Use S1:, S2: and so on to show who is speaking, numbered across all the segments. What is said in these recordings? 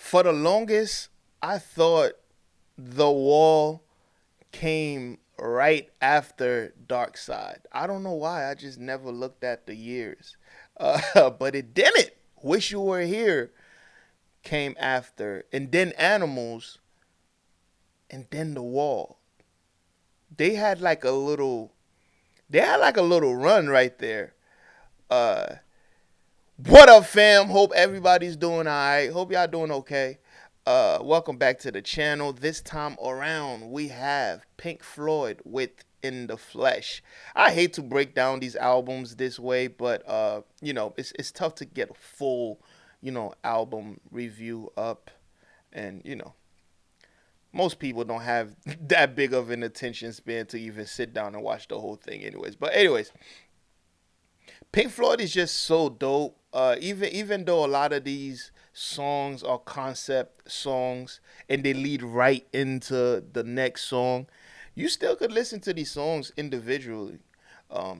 S1: For the longest, I thought The Wall came right after Dark Side. I don't know why. I just never looked at the years. But it didn't. Wish You Were Here came after, and then Animals, and then The Wall. They had like a little. They had like a little run right there. Uh, what up, fam? Hope everybody's doing all right. Hope y'all doing okay. Welcome back to the channel. This time around, we have Pink Floyd with In the Flesh. I hate to break down these albums this way, but it's tough to get a full, album review up, and most people don't have that big of an attention span to even sit down and watch the whole thing, anyways. But anyways, Pink Floyd is just so dope. Even though a lot of these songs are concept songs and they lead right into the next song, you still could listen to these songs individually.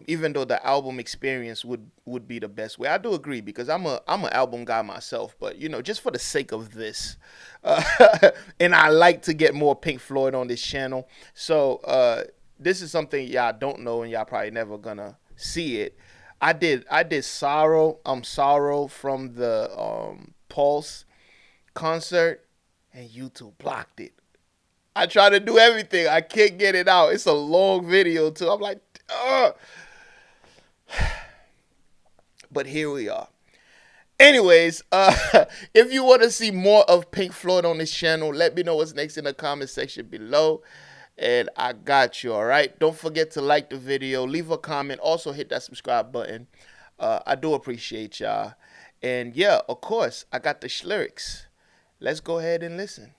S1: Even though the album experience would be the best way, I do agree because I'm an album guy myself. But just for the sake of this, uh, and I like to get more Pink Floyd on this channel, so this is something y'all don't know and y'all probably never gonna see it. I did Sorrow. Sorrow from the Pulse concert, and YouTube blocked it. I try to do everything. I can't get it out. It's a long video too. I'm like, ugh. But here we are. Anyways, if you want to see more of Pink Floyd on this channel, let me know what's next in the comment section below. And I got you, all right? Don't forget to like the video, leave a comment, also hit that subscribe button. I do appreciate y'all. And yeah, of course, I got the lyrics. Let's go ahead and listen.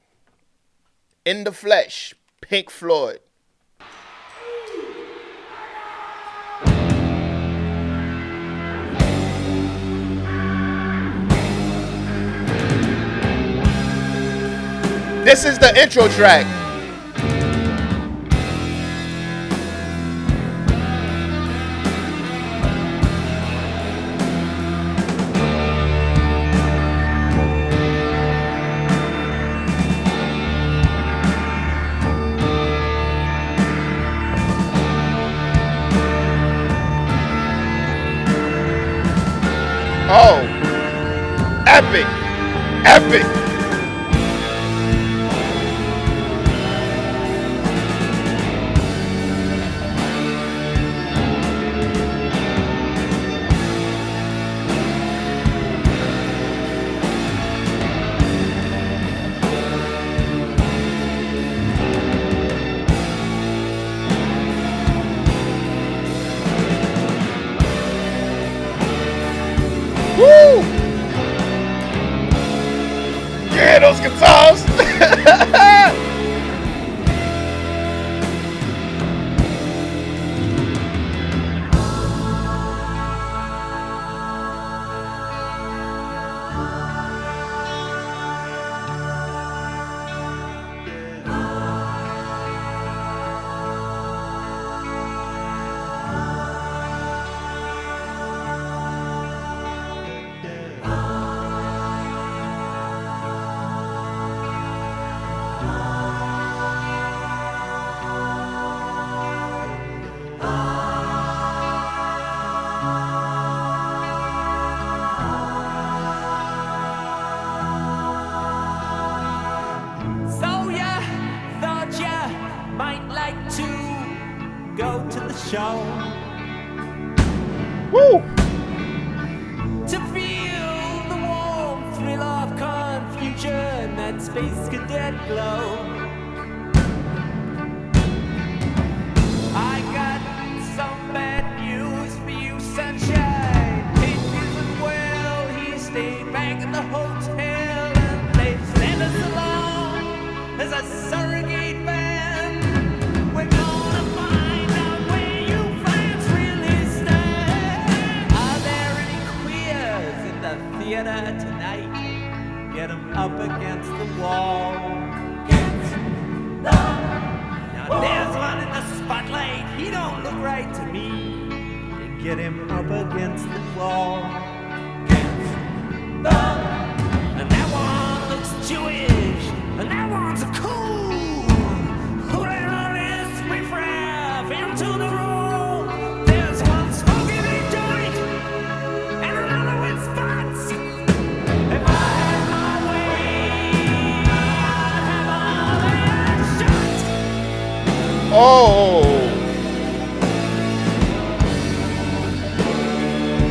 S1: In the Flesh, Pink Floyd. This is the intro track. Oh, epic, epic. Woo! Yeah, those guitars.
S2: Go to the show.
S1: Woo!
S2: To feel the warm thrill of confusion, that space cadet glow. I got some bad news for you, sunshine. It isn't well. He stayed back at the hotel and they sent us along as a surrogate band. We're gonna find out where you fans really stand. Are there any queers in the theater tonight? Get 'em up against the wall. Now there's one in the spotlight. He don't look right to me. Get him up against the wall. And that one looks Jewish.
S1: Oh,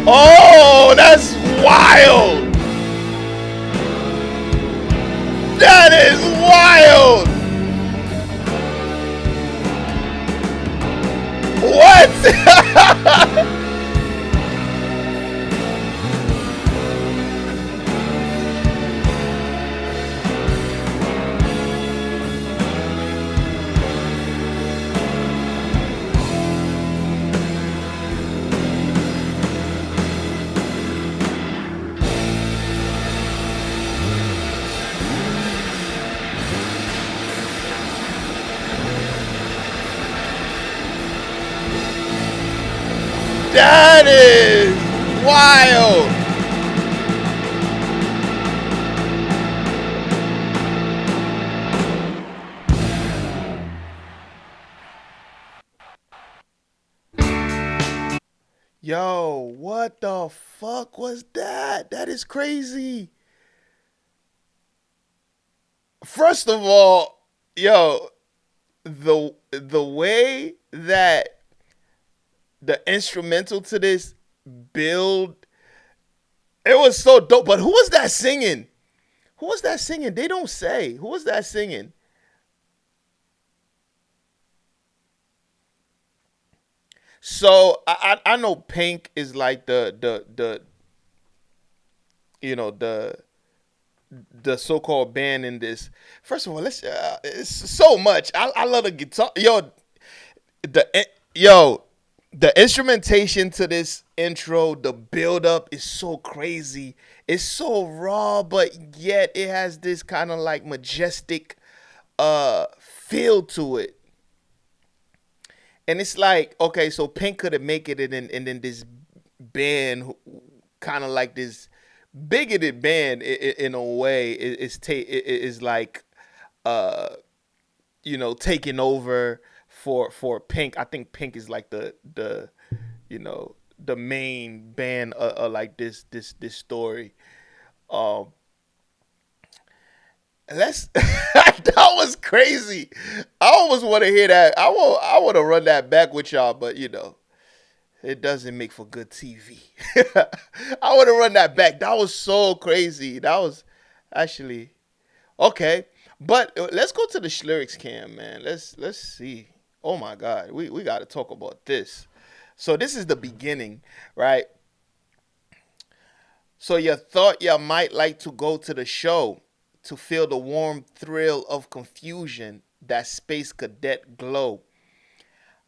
S1: oh, that's wild. That is wild. What? That is wild. Yo, what the fuck was that? That is crazy. First of all, yo, the way that the instrumental to this build, it was so dope. But who was that singing? Who was that singing? They don't say. Who was that singing? So I know Pink is like the you know the so-called band in this. First of all, let's it's so much. I love the guitar. Yo, the instrumentation to this intro, the build up is so crazy. It's so raw, but yet it has this kind of like majestic feel to it. And it's like, okay, so Pink could have make it, and then this band, kind of like this bigoted band in a way, is like, uh, taking over for Pink. I think Pink is like the main band like this story. Um, let's that was crazy. I almost want to hear that. I want to run that back with y'all, but it doesn't make for good TV. I want to run that back. That was so crazy. That was actually okay. But let's go to the lyrics cam, man. Let's see. Oh my God, we got to talk about this. So this is the beginning, right? So you thought you might like to go to the show to feel the warm thrill of confusion, that space cadet glow.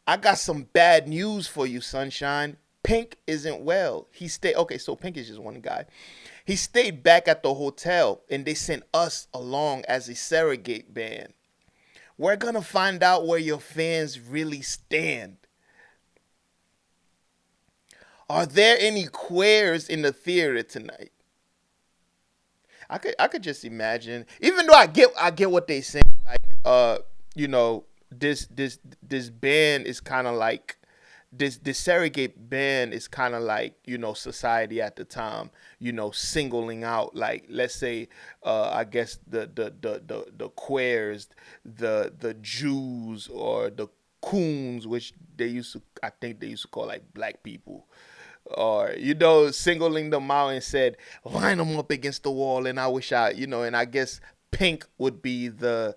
S1: I got some bad news for you, sunshine. Pink isn't well. He stayed. Okay, so Pink is just one guy. He stayed back at the hotel, and they sent us along as a surrogate band. We're gonna find out where your fans really stand. Are there any queers in the theater tonight? I could just imagine. Even though I get what they saying. Like you know this band is kind of like this surrogate band is kind of like society at the time, singling out, like, let's say, I guess the queers, the Jews, or the coons, which I think they used to call like black people, or singling them out and said, line them up against the wall, and I wish and I guess Pink would be the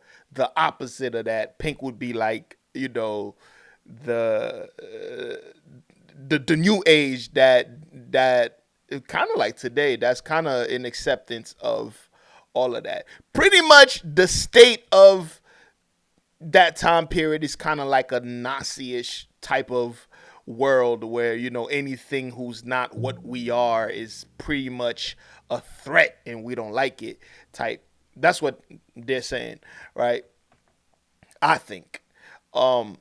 S1: opposite of that. Pink would be like, the the new age, that kind of like today, that's kind of an acceptance of all of that. Pretty much the state of that time period is kind of like a Nazi-ish type of world, where anything who's not what we are is pretty much a threat, and we don't like it type. That's what they're saying, right? I think. um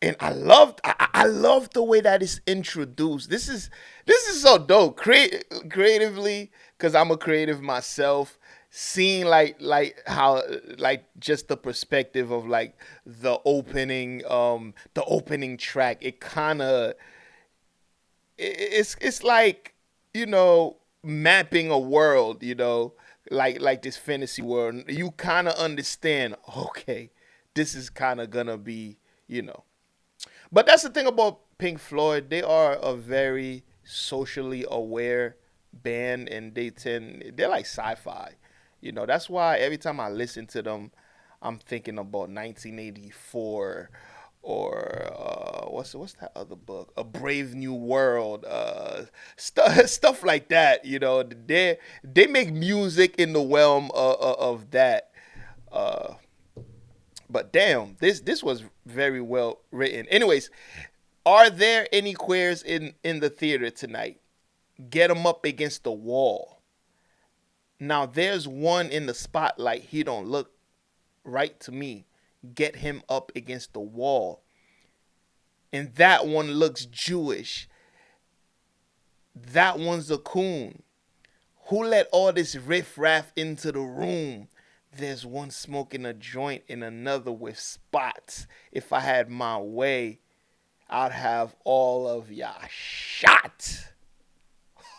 S1: and I love the way that it's introduced. This is so dope, creatively, because I'm a creative myself. Seeing like how, like, just the perspective of like the opening track, it kind of, it's like, mapping a world, like this fantasy world. You kind of understand, okay, this is kind of gonna be, you know. But that's the thing about Pink Floyd. They are a very socially aware band, and they're like sci-fi. That's why every time I listen to them, I'm thinking about 1984 or what's that other book? A Brave New World, stuff like that. They make music in the realm of that. Uh, but damn, this was very well written. Anyways, are there any queers in the theater tonight? Get them up against the wall. Now there's one in the spotlight. He don't look right to me. Get him up against the wall. And that one looks Jewish. That one's a coon. Who let all this riffraff into the room? There's one smoking a joint and another with spots. If I had my way, I'd have all of ya shot.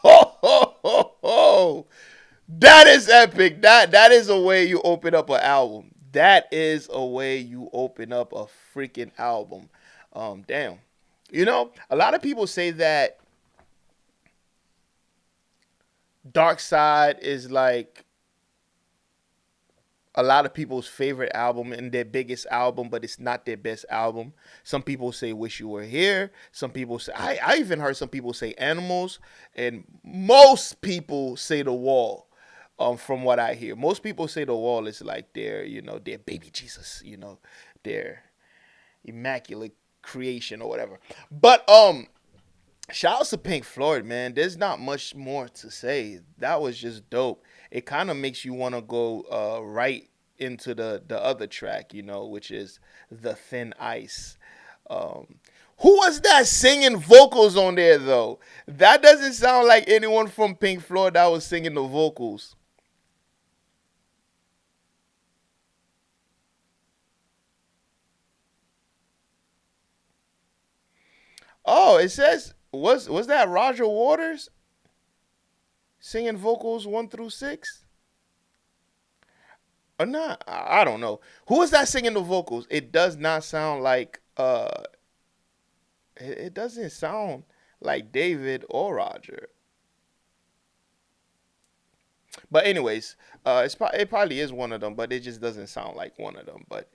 S1: Ho ho ho ho! That is epic. That is a way you open up an album. That is a way you open up a freaking album. Damn. A lot of people say that Dark Side is like a lot of people's favorite album and their biggest album, but it's not their best album. Some people say Wish You Were Here. Some people say, I even heard some people say Animals, and most people say The Wall. From what I hear, most people say The Wall is like their baby Jesus, their immaculate creation or whatever. But shout out to Pink Floyd, man. There's not much more to say. That was just dope. It kind of makes you want to go right into the other track, which is The Thin Ice. Um, who was that singing vocals on there though? That doesn't sound like anyone from Pink Floyd that was singing the vocals. Oh, it says was that Roger Waters singing vocals 1 through 6? Or not? I don't know. Who is that singing the vocals? It does not sound like it doesn't sound like David or Roger. But anyways, it probably is one of them, but it just doesn't sound like one of them. But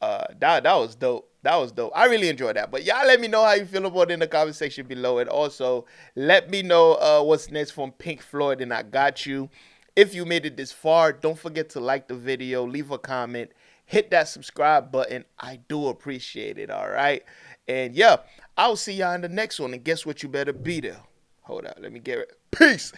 S1: that was dope. That was dope. I really enjoyed that. But y'all let me know how you feel about it in the comment section below. And also let me know what's next from Pink Floyd, and I got you. If you made it this far, don't forget to like the video, leave a comment, hit that subscribe button. I do appreciate it. All right. And yeah, I'll see y'all in the next one. And guess what? You better be there. Hold up. Let me get it. Peace.